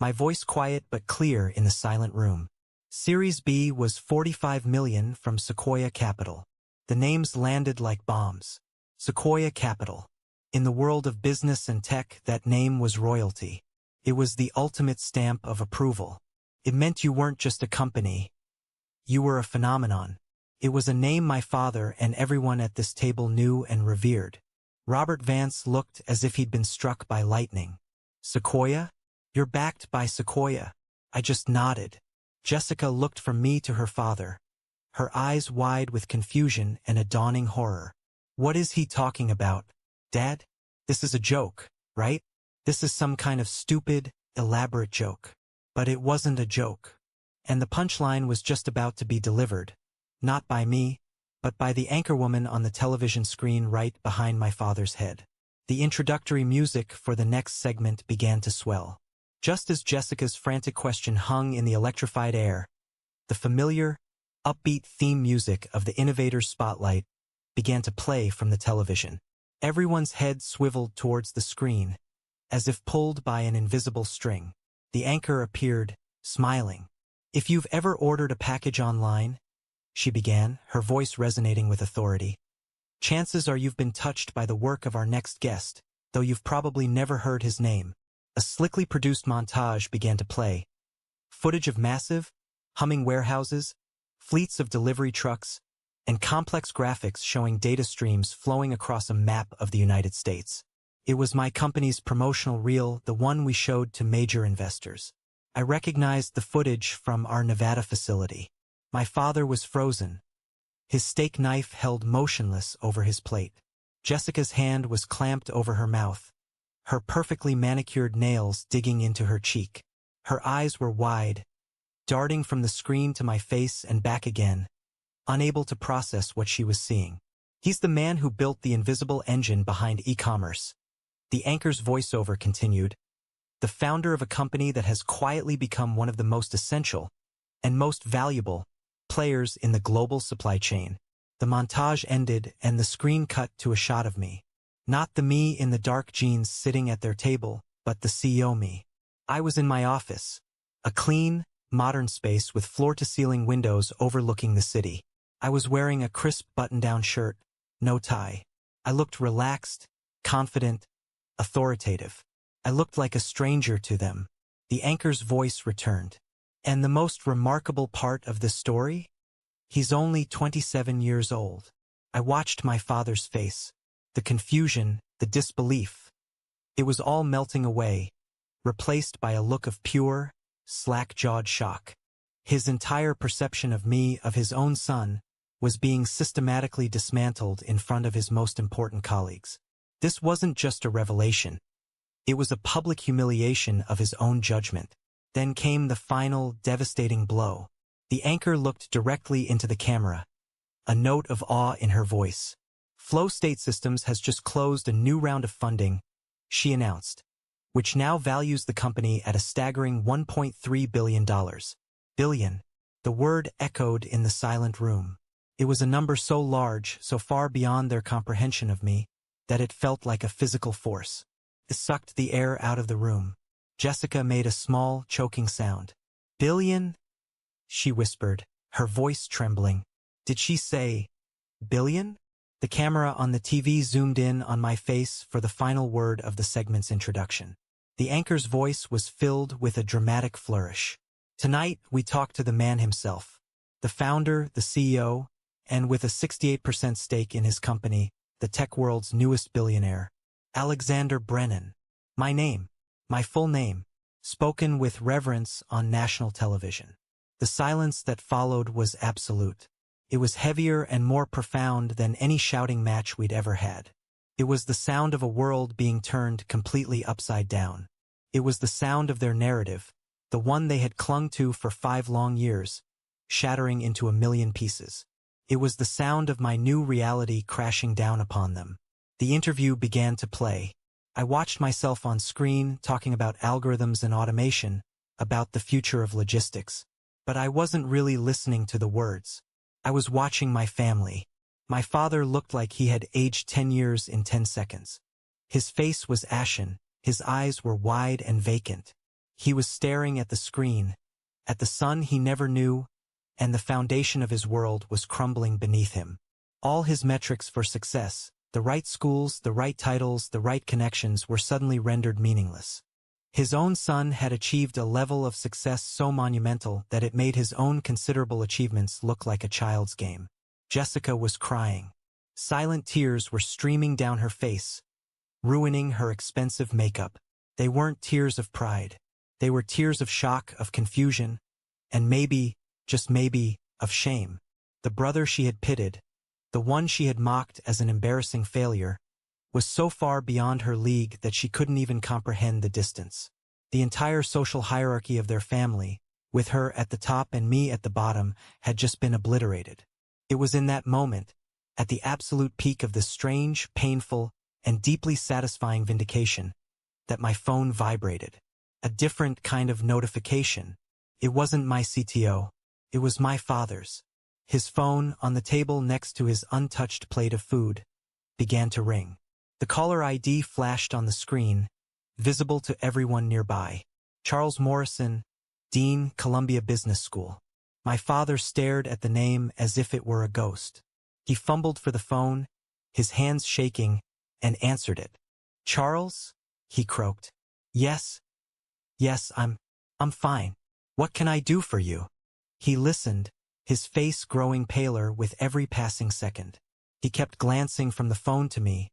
my voice quiet but clear in the silent room. "Series B was $45 million from Sequoia Capital." The names landed like bombs. Sequoia Capital. In the world of business and tech, that name was royalty. It was the ultimate stamp of approval. It meant you weren't just a company. You were a phenomenon. It was a name my father and everyone at this table knew and revered. Robert Vance looked as if he'd been struck by lightning. "Sequoia? You're backed by Sequoia." I just nodded. Jessica looked from me to her father, her eyes wide with confusion and a dawning horror. "What is he talking about, Dad? This is a joke, right? This is some kind of stupid, elaborate joke." But it wasn't a joke. And the punchline was just about to be delivered. Not by me, but by the anchorwoman on the television screen right behind my father's head. The introductory music for the next segment began to swell. Just as Jessica's frantic question hung in the electrified air, the familiar, upbeat theme music of the Innovator's Spotlight began to play from the television. Everyone's head swiveled towards the screen, as if pulled by an invisible string. The anchor appeared, smiling. "If you've ever ordered a package online," she began, her voice resonating with authority, "chances are you've been touched by the work of our next guest, though you've probably never heard his name." A slickly produced montage began to play. Footage of massive, humming warehouses, fleets of delivery trucks, and complex graphics showing data streams flowing across a map of the United States. It was my company's promotional reel, the one we showed to major investors. I recognized the footage from our Nevada facility. My father was frozen, his steak knife held motionless over his plate. Jessica's hand was clamped over her mouth, her perfectly manicured nails digging into her cheek. Her eyes were wide, darting from the screen to my face and back again, unable to process what she was seeing. He's the man who built the invisible engine behind e-commerce. The anchor's voiceover continued, the founder of a company that has quietly become one of the most essential and most valuable players in the global supply chain. The montage ended and the screen cut to a shot of me. Not the me in the dark jeans sitting at their table, but the CEO me. I was in my office, a clean, modern space with floor-to-ceiling windows overlooking the city. I was wearing a crisp button-down shirt, no tie. I looked relaxed, confident, authoritative. I looked like a stranger to them. The anchor's voice returned. And the most remarkable part of this story? He's only 27 years old. I watched my father's face. The confusion, the disbelief. It was all melting away, replaced by a look of pure, slack-jawed shock. His entire perception of me, of his own son, was being systematically dismantled in front of his most important colleagues. This wasn't just a revelation. It was a public humiliation of his own judgment. Then came the final, devastating blow. The anchor looked directly into the camera, a note of awe in her voice. Flow State Systems has just closed a new round of funding, she announced, which now values the company at a staggering $1.3 billion. Billion. The word echoed in the silent room. It was a number so large, so far beyond their comprehension of me, that it felt like a physical force. It sucked the air out of the room. Jessica made a small, choking sound. Billion? She whispered, her voice trembling. Did she say, billion? The camera on the TV zoomed in on my face for the final word of the segment's introduction. The anchor's voice was filled with a dramatic flourish. Tonight, we talked to the man himself, the founder, the CEO, and with a 68% stake in his company, the tech world's newest billionaire, Alexander Brennan. My name, my full name, spoken with reverence on national television. The silence that followed was absolute. It was heavier and more profound than any shouting match we'd ever had. It was the sound of a world being turned completely upside down. It was the sound of their narrative, the one they had clung to for 5 long years, shattering into a million pieces. It was the sound of my new reality crashing down upon them. The interview began to play. I watched myself on screen talking about algorithms and automation, about the future of logistics. But I wasn't really listening to the words. I was watching my family. My father looked like he had aged 10 years in 10 seconds. His face was ashen, his eyes were wide and vacant. He was staring at the screen, at the son he never knew, and the foundation of his world was crumbling beneath him. All his metrics for success, the right schools, the right titles, the right connections, were suddenly rendered meaningless. His own son had achieved a level of success so monumental that it made his own considerable achievements look like a child's game. Jessica was crying. Silent tears were streaming down her face, ruining her expensive makeup. They weren't tears of pride. They were tears of shock, of confusion, and maybe, just maybe, of shame. The brother she had pitted, the one she had mocked as an embarrassing failure, was so far beyond her league that she couldn't even comprehend the distance. The entire social hierarchy of their family, with her at the top and me at the bottom, had just been obliterated. It was in that moment, at the absolute peak of this strange, painful, and deeply satisfying vindication, that my phone vibrated. A different kind of notification. It wasn't my CTO. It was my father's. His phone, on the table next to his untouched plate of food, began to ring. The caller ID flashed on the screen, visible to everyone nearby. Charles Morrison, Dean, Columbia Business School. My father stared at the name as if it were a ghost. He fumbled for the phone, his hands shaking, and answered it. Charles? He croaked. Yes, I'm fine. What can I do for you? He listened, his face growing paler with every passing second. He kept glancing from the phone to me,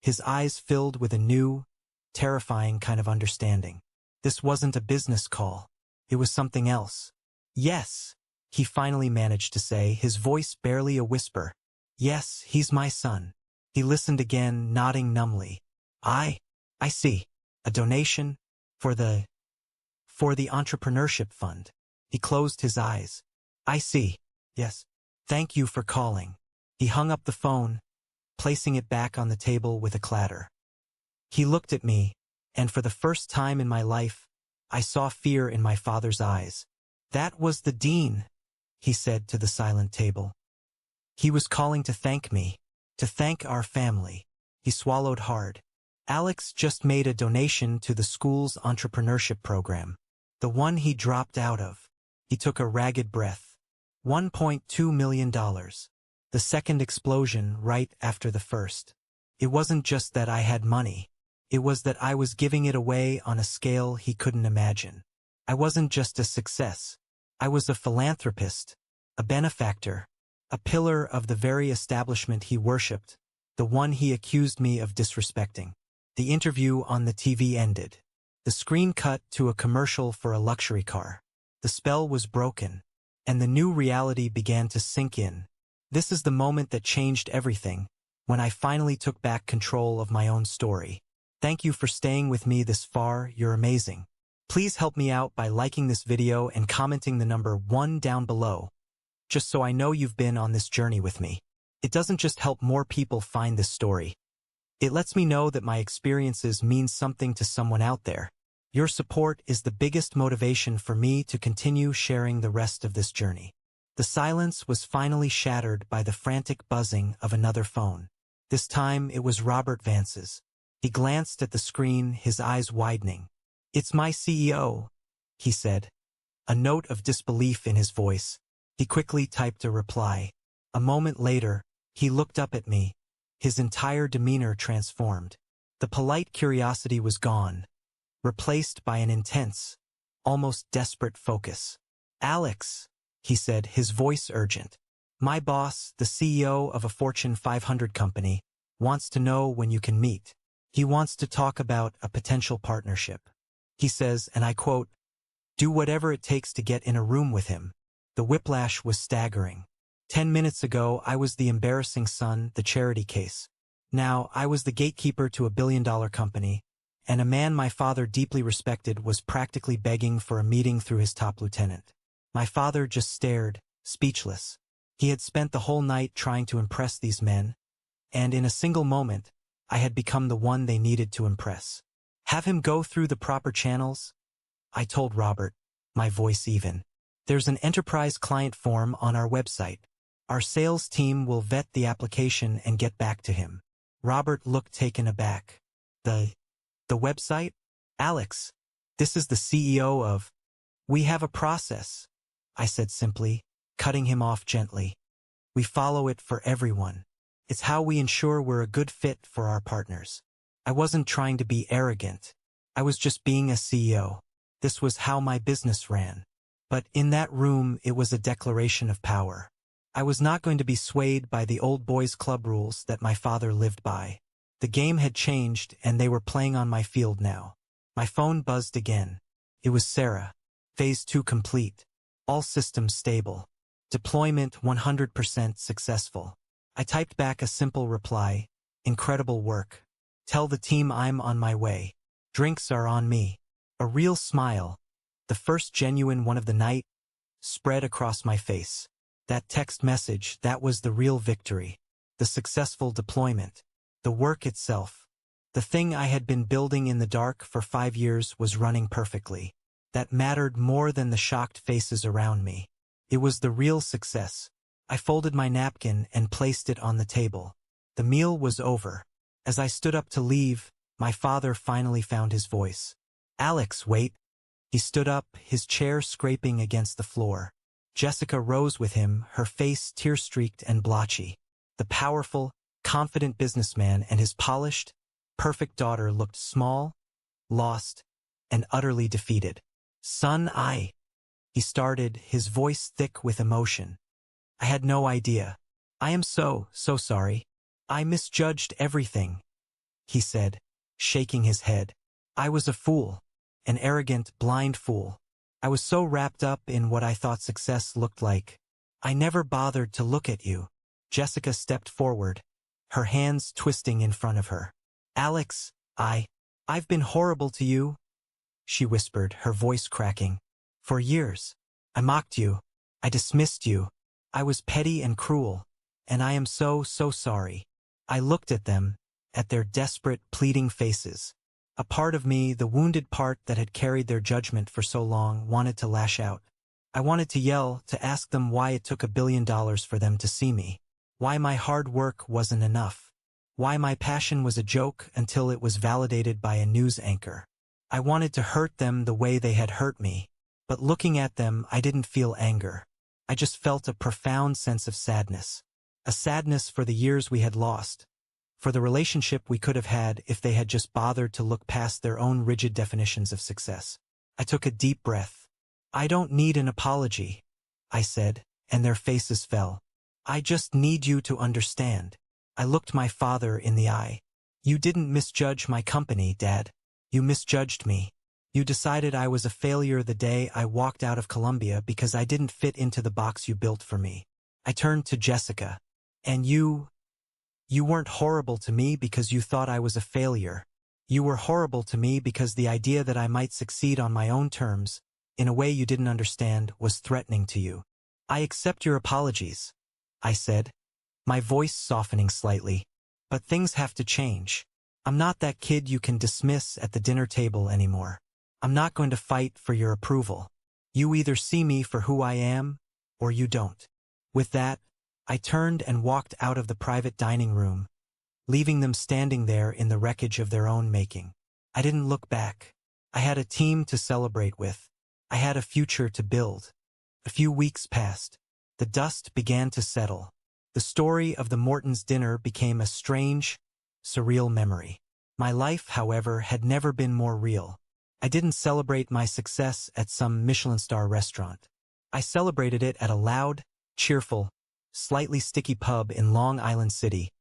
his eyes filled with a new, terrifying kind of understanding. This wasn't a business call. It was something else. Yes, he finally managed to say, his voice barely a whisper. Yes, he's my son. He listened again, nodding numbly. I see. A donation? For For the entrepreneurship fund. He closed his eyes. I see. Yes. Thank you for calling. He hung up the phone, placing it back on the table with a clatter. He looked at me, and for the first time in my life, I saw fear in my father's eyes. That was the dean, he said to the silent table. He was calling to thank me, to thank our family. He swallowed hard. Alex just made a donation to the school's entrepreneurship program, the one he dropped out of. He took a ragged breath. $1.2 million. The second explosion right after the first. It wasn't just that I had money. It was that I was giving it away on a scale he couldn't imagine. I wasn't just a success. I was a philanthropist, a benefactor, a pillar of the very establishment he worshipped, the one he accused me of disrespecting. The interview on the TV ended. The screen cut to a commercial for a luxury car. The spell was broken, and the new reality began to sink in. This is the moment that changed everything, when I finally took back control of my own story. Thank you for staying with me this far, you're amazing. Please help me out by liking this video and commenting the number 1 down below, just so I know you've been on this journey with me. It doesn't just help more people find this story. It lets me know that my experiences mean something to someone out there. Your support is the biggest motivation for me to continue sharing the rest of this journey. The silence was finally shattered by the frantic buzzing of another phone. This time it was Robert Vance's. He glanced at the screen, his eyes widening. "It's my CEO," he said, a note of disbelief in his voice. He quickly typed a reply. A moment later, he looked up at me. His entire demeanor transformed. The polite curiosity was gone, replaced by an intense, almost desperate focus. "Alex," he said, his voice urgent. "My boss, the CEO of a Fortune 500 company, wants to know when you can meet. He wants to talk about a potential partnership. He says, and I quote, 'Do whatever it takes to get in a room with him.'" The whiplash was staggering. 10 minutes ago, I was the embarrassing son, the charity case. Now, I was the gatekeeper to a billion-dollar company, and a man my father deeply respected was practically begging for a meeting through his top lieutenant. My father just stared, speechless. He had spent the whole night trying to impress these men, and in a single moment, I had become the one they needed to impress. "Have him go through the proper channels?" I told Robert, my voice even. "There's an enterprise client form on our website. Our sales team will vet the application and get back to him." Robert looked taken aback. The website? "Alex, this is the CEO of—" "We have a process," I said simply, cutting him off gently. "We follow it for everyone. It's how we ensure we're a good fit for our partners." I wasn't trying to be arrogant. I was just being a CEO. This was how my business ran. But in that room, it was a declaration of power. I was not going to be swayed by the old boys club rules that my father lived by. The game had changed, and they were playing on my field now. My phone buzzed again. It was Sarah. Phase 2 complete. All systems stable. Deployment 100% successful. I typed back a simple reply. "Incredible work. Tell the team I'm on my way. Drinks are on me." A real smile, the first genuine one of the night, spread across my face. That text message, that was the real victory. The successful deployment. The work itself. The thing I had been building in the dark for 5 years was running perfectly. That mattered more than the shocked faces around me. It was the real success. I folded my napkin and placed it on the table. The meal was over. As I stood up to leave, my father finally found his voice. "Alex, wait." He stood up, his chair scraping against the floor. Jessica rose with him, her face tear-streaked and blotchy. The powerful, confident businessman and his polished, perfect daughter looked small, lost, and utterly defeated. "Son, he started, his voice thick with emotion. "I had no idea. I am so sorry. I misjudged everything," he said, shaking his head. "I was a fool. An arrogant, blind fool. I was so wrapped up in what I thought success looked like. I never bothered to look at you." Jessica stepped forward, her hands twisting in front of her. "Alex, I've been horrible to you," she whispered, her voice cracking. For years. I mocked you. I dismissed you. I was petty and cruel. And I am so sorry. I looked at them, at their desperate, pleading faces. A part of me, the wounded part that had carried their judgment for so long, wanted to lash out. I wanted to yell, to ask them why it took $1 billion for them to see me. Why my hard work wasn't enough. Why my passion was a joke until it was validated by a news anchor. I wanted to hurt them the way they had hurt me. But looking at them, I didn't feel anger. I just felt a profound sense of sadness. A sadness for the years we had lost. For the relationship we could have had if they had just bothered to look past their own rigid definitions of success. I took a deep breath. I don't need an apology, I said, and their faces fell. I just need you to understand. I looked my father in the eye. You didn't misjudge my company, Dad. You misjudged me. You decided I was a failure the day I walked out of Columbia because I didn't fit into the box you built for me. I turned to Jessica. And you weren't horrible to me because you thought I was a failure. You were horrible to me because the idea that I might succeed on my own terms, in a way you didn't understand, was threatening to you. I accept your apologies, I said, my voice softening slightly. But things have to change. I'm not that kid you can dismiss at the dinner table anymore. I'm not going to fight for your approval. You either see me for who I am, or you don't. With that, I turned and walked out of the private dining room, leaving them standing there in the wreckage of their own making. I didn't look back. I had a team to celebrate with. I had a future to build. A few weeks passed. The dust began to settle. The story of the Mortons' dinner became a strange, surreal memory. My life, however, had never been more real. I didn't celebrate my success at some Michelin star restaurant. I celebrated it at a loud, cheerful, slightly sticky pub in Long Island City,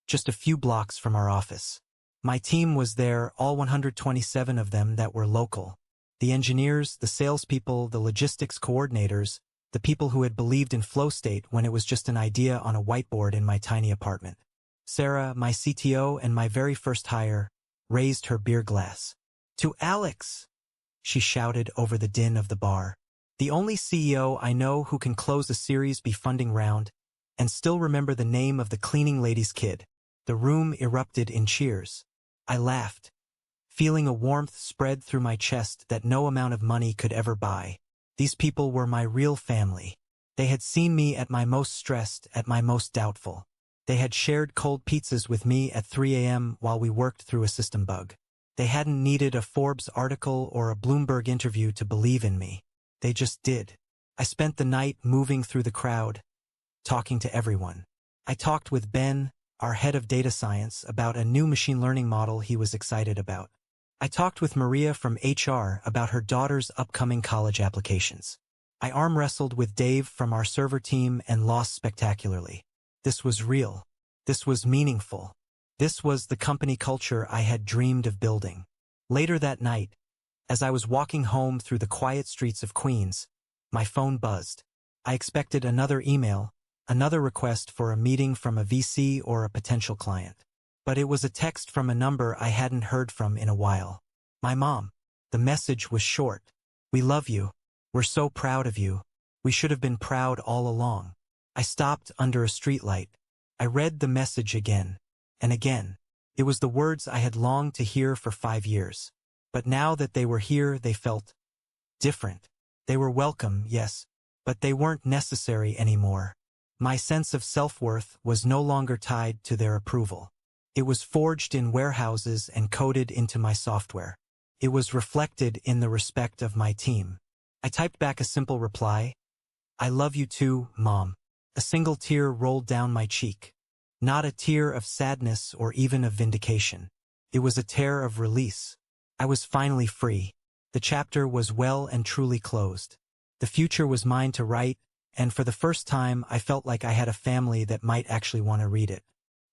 just a few blocks from our office. My team was there, all 127 of them that were local. The engineers, the salespeople, the logistics coordinators, the people who had believed in flow state when it was just an idea on a whiteboard in my tiny apartment. Sarah, my CTO and my very first hire, raised her beer glass. To Alex, she shouted over the din of the bar. The only CEO I know who can close a Series B funding round and still remember the name of the cleaning lady's kid. The room erupted in cheers. I laughed, feeling a warmth spread through my chest that no amount of money could ever buy. These people were my real family. They had seen me at my most stressed, at my most doubtful. They had shared cold pizzas with me at 3 a.m. while we worked through a system bug. They hadn't needed a Forbes article or a Bloomberg interview to believe in me. They just did. I spent the night moving through the crowd, talking to everyone. I talked with Ben, our head of data science, about a new machine learning model he was excited about. I talked with Maria from HR about her daughter's upcoming college applications. I arm wrestled with Dave from our server team and lost spectacularly. This was real. This was meaningful. This was the company culture I had dreamed of building. Later that night, as I was walking home through the quiet streets of Queens, my phone buzzed. I expected another email, another request for a meeting from a VC or a potential client. But it was a text from a number I hadn't heard from in a while. My mom. The message was short. We love you. We're so proud of you. We should have been proud all along. I stopped under a streetlight. I read the message again and again. It was the words I had longed to hear for 5 years. But now that they were here, they felt different. They were welcome, yes, but they weren't necessary anymore. My sense of self-worth was no longer tied to their approval. It was forged in warehouses and coded into my software. It was reflected in the respect of my team. I typed back a simple reply. I love you too, Mom. A single tear rolled down my cheek. Not a tear of sadness or even of vindication. It was a tear of release. I was finally free. The chapter was well and truly closed. The future was mine to write, and for the first time I felt like I had a family that might actually want to read it.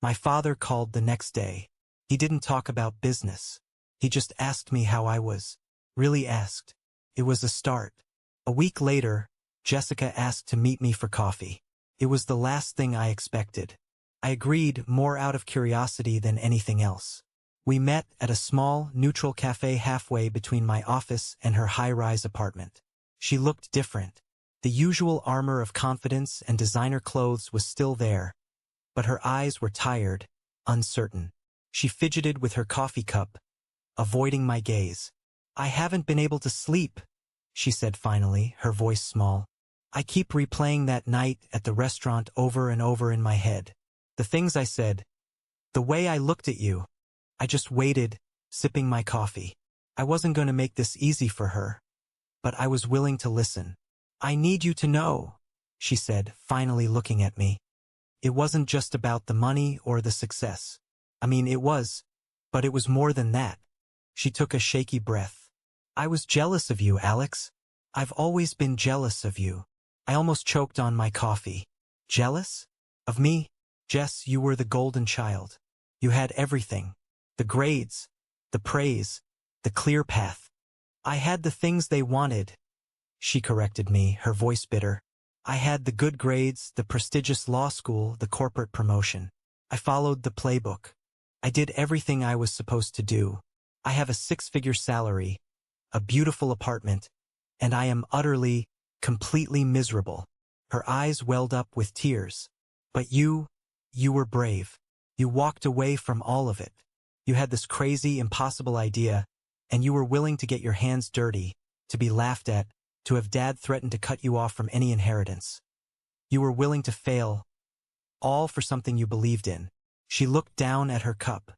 My father called the next day. He didn't talk about business. He just asked me how I was. Really asked. It was a start. A week later, Jessica asked to meet me for coffee. It was the last thing I expected. I agreed, more out of curiosity than anything else. We met at a small, neutral cafe halfway between my office and her high-rise apartment. She looked different. The usual armor of confidence and designer clothes was still there, but her eyes were tired, uncertain. She fidgeted with her coffee cup, avoiding my gaze. "I haven't been able to sleep," she said finally, her voice small. "I keep replaying that night at the restaurant over and over in my head. The things I said, the way I looked at you." I just waited, sipping my coffee. I wasn't going to make this easy for her, but I was willing to listen. "I need you to know," she said, finally looking at me. "It wasn't just about the money or the success. I mean, it was, but it was more than that." She took a shaky breath. "I was jealous of you, Alex. I've always been jealous of you." I almost choked on my coffee. "Jealous? Of me? Jess, you were the golden child. You had everything. The grades, the praise, the clear path. I had the things they wanted." She corrected me, her voice bitter. "I had the good grades, the prestigious law school, the corporate promotion. I followed the playbook. I did everything I was supposed to do. I have a 6-figure salary, a beautiful apartment, and I am utterly, completely miserable." Her eyes welled up with tears. "But you were brave. You walked away from all of it. You had this crazy, impossible idea, and you were willing to get your hands dirty, to be laughed at, to have Dad threaten to cut you off from any inheritance. You were willing to fail, all for something you believed in." She looked down at her cup.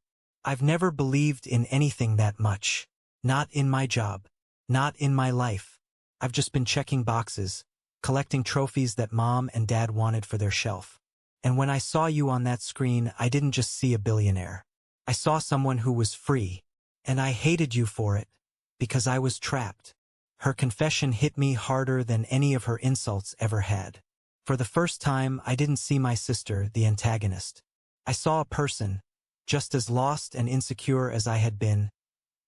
"I've never believed in anything that much. Not in my job. Not in my life. I've just been checking boxes, collecting trophies that Mom and Dad wanted for their shelf. And when I saw you on that screen, I didn't just see a billionaire. I saw someone who was free, and I hated you for it, because I was trapped." Her confession hit me harder than any of her insults ever had. For the first time, I didn't see my sister, the antagonist. I saw a person, just as lost and insecure as I had been,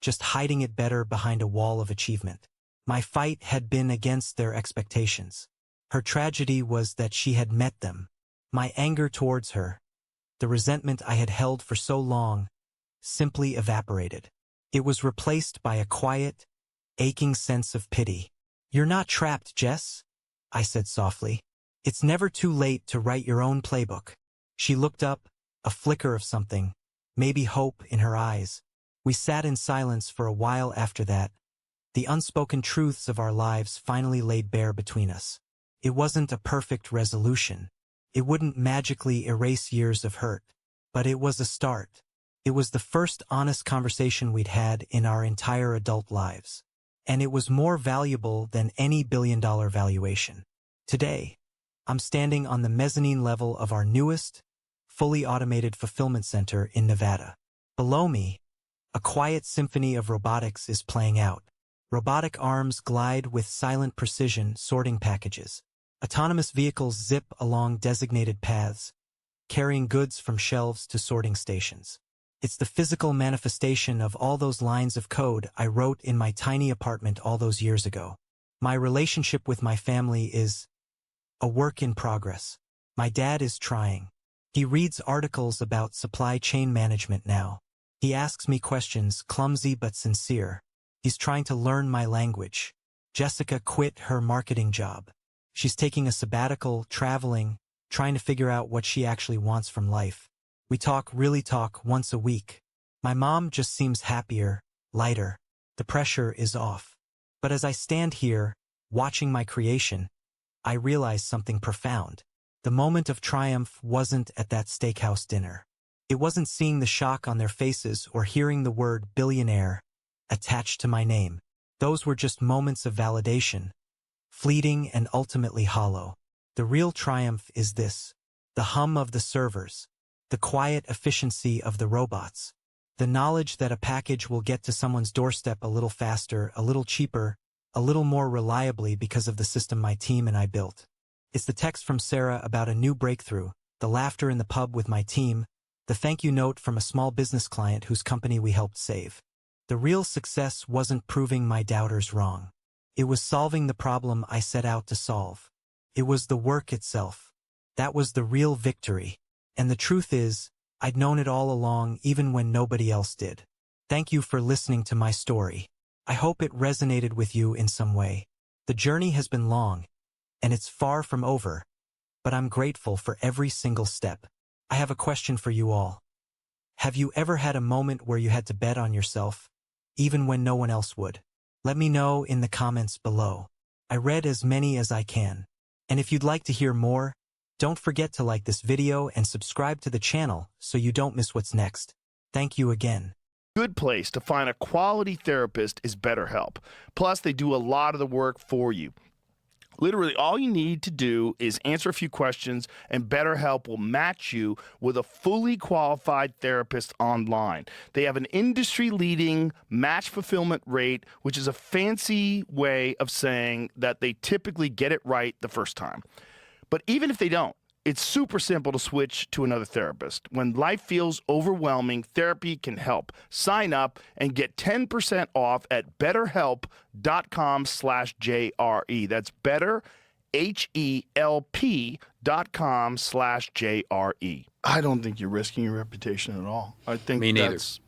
just hiding it better behind a wall of achievement. My fight had been against their expectations. Her tragedy was that she had met them. My anger towards her, the resentment I had held for so long, simply evaporated. It was replaced by a quiet, aching sense of pity. "You're not trapped, Jess," I said softly. "It's never too late to write your own playbook." She looked up, a flicker of something, maybe hope, in her eyes. We sat in silence for a while after that. The unspoken truths of our lives finally laid bare between us. It wasn't a perfect resolution. It wouldn't magically erase years of hurt. But it was a start. It was the first honest conversation we'd had in our entire adult lives. And it was more valuable than any billion-dollar valuation. Today, I'm standing on the mezzanine level of our newest, fully automated fulfillment center in Nevada. Below me, a quiet symphony of robotics is playing out. Robotic arms glide with silent precision, sorting packages. Autonomous vehicles zip along designated paths, carrying goods from shelves to sorting stations. It's the physical manifestation of all those lines of code I wrote in my tiny apartment all those years ago. My relationship with my family is a work in progress. My dad is trying. He reads articles about supply chain management now. He asks me questions, clumsy but sincere. He's trying to learn my language. Jessica quit her marketing job. She's taking a sabbatical, traveling, trying to figure out what she actually wants from life. We really talk once a week. My mom just seems happier, lighter. The pressure is off. But as I stand here, watching my creation, I realize something profound. The moment of triumph wasn't at that steakhouse dinner. It wasn't seeing the shock on their faces or hearing the word billionaire attached to my name. Those were just moments of validation, fleeting and ultimately hollow. The real triumph is this: the hum of the servers, the quiet efficiency of the robots, the knowledge that a package will get to someone's doorstep a little faster, a little cheaper, a little more reliably because of the system my team and I built. It's the text from Sarah about a new breakthrough, the laughter in the pub with my team, the thank you note from a small business client whose company we helped save. The real success wasn't proving my doubters wrong. It was solving the problem I set out to solve. It was the work itself. That was the real victory. And the truth is, I'd known it all along, even when nobody else did. Thank you for listening to my story. I hope it resonated with you in some way. The journey has been long, and it's far from over, but I'm grateful for every single step. I have a question for you all. Have you ever had a moment where you had to bet on yourself, even when no one else would? Let me know in the comments below. I read as many as I can. And if you'd like to hear more, don't forget to like this video and subscribe to the channel so you don't miss what's next. Thank you again. Good place to find a quality therapist is BetterHelp. Plus, they do a lot of the work for you. Literally, all you need to do is answer a few questions, and BetterHelp will match you with a fully qualified therapist online. They have an industry-leading match fulfillment rate, which is a fancy way of saying that they typically get it right the first time. But even if they don't, it's super simple to switch to another therapist. When life feels overwhelming, therapy can help. Sign up and get 10% off at betterhelp.com/JRE. That's betterhelp.com/JRE. I don't think you're risking your reputation at all. I think that's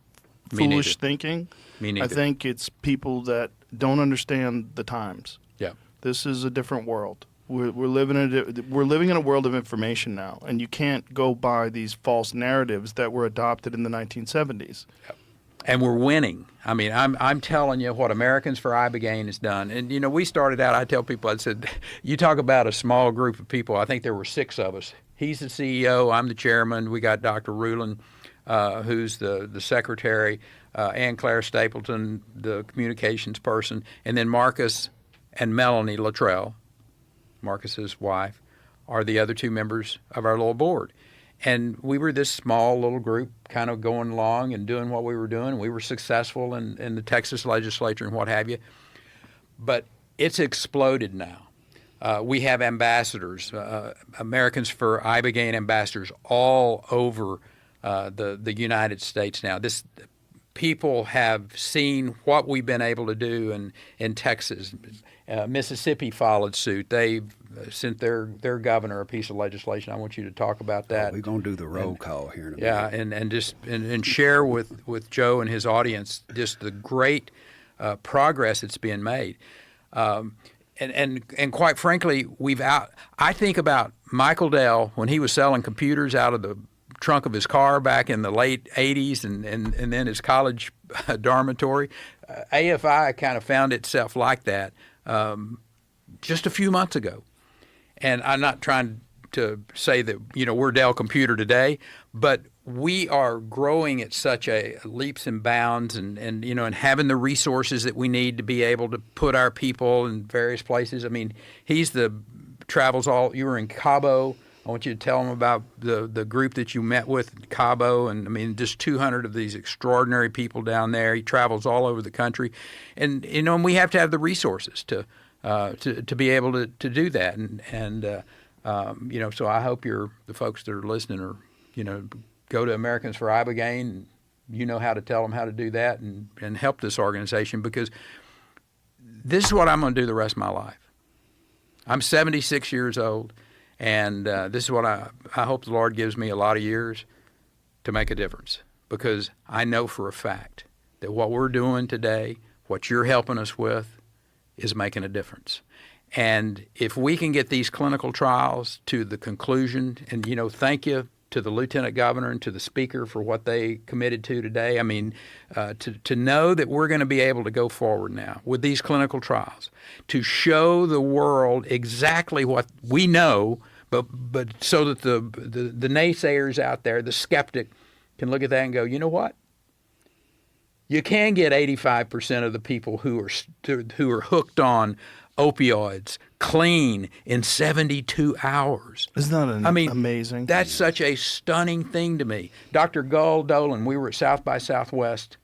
foolish thinking. Me neither. I think it's people that don't understand the times. Yeah. This is a different world. We're living in a world of information now, and you can't go by these false narratives that were adopted in the 1970s. Yep. And we're winning. I mean, I'm telling you what Americans for Ibogaine has done. And, you know, we started out, I tell people, I said, you talk about a small group of people. I think there were 6 of us. He's the CEO. I'm the chairman. We got Dr. Rulin, who's the secretary, Ann Claire Stapleton, the communications person, and then Marcus and Melanie Luttrell, Marcus's wife, are the other 2 members of our little board. And we were this small little group kind of going along and doing what we were doing. We were successful in the Texas legislature and what have you. But it's exploded now. We have ambassadors, Americans for Ibogaine ambassadors all over the United States now. People have seen what we've been able to do in Texas. Mississippi followed suit. They sent their governor a piece of legislation. I want you to talk about that. We're going to do the roll call here in a minute. Yeah, and just share with Joe and his audience just the great progress that's being made. And quite frankly, I think about Michael Dell when he was selling computers out of the trunk of his car back in the late 80s and then his college dormitory. AFI kind of found itself like that just a few months ago. And I'm not trying to say that, you know, we're Dell Computer today, but we are growing at such a leaps and bounds and you know, and having the resources that we need to be able to put our people in various places. I mean, you were in Cabo. I want you to tell them about the group that you met with in Cabo, and I mean, just 200 of these extraordinary people down there. He travels all over the country, and you know, and we have to have the resources to be able to do that, and you know, so I hope the folks that are listening are, you know, go to Americans for Ibogaine, and you know how to tell them how to do that, and help this organization, because this is what I'm going to do the rest of my life. I'm 76 years old. And this is what I hope the Lord gives me a lot of years to make a difference, because I know for a fact that what we're doing today, what you're helping us with, is making a difference. And if we can get these clinical trials to the conclusion, and, you know, thank you to the Lieutenant Governor and to the Speaker for what they committed to today. I mean, to know that we're going to be able to go forward now with these clinical trials to show the world exactly what we know, but so that the naysayers out there, the skeptic, can look at that and go, you know what? You can get 85% of the people who are hooked on opioids clean in 72 hours. Isn't that amazing? That's such a stunning thing to me. Dr. Gull Dolan, we were at South by Southwest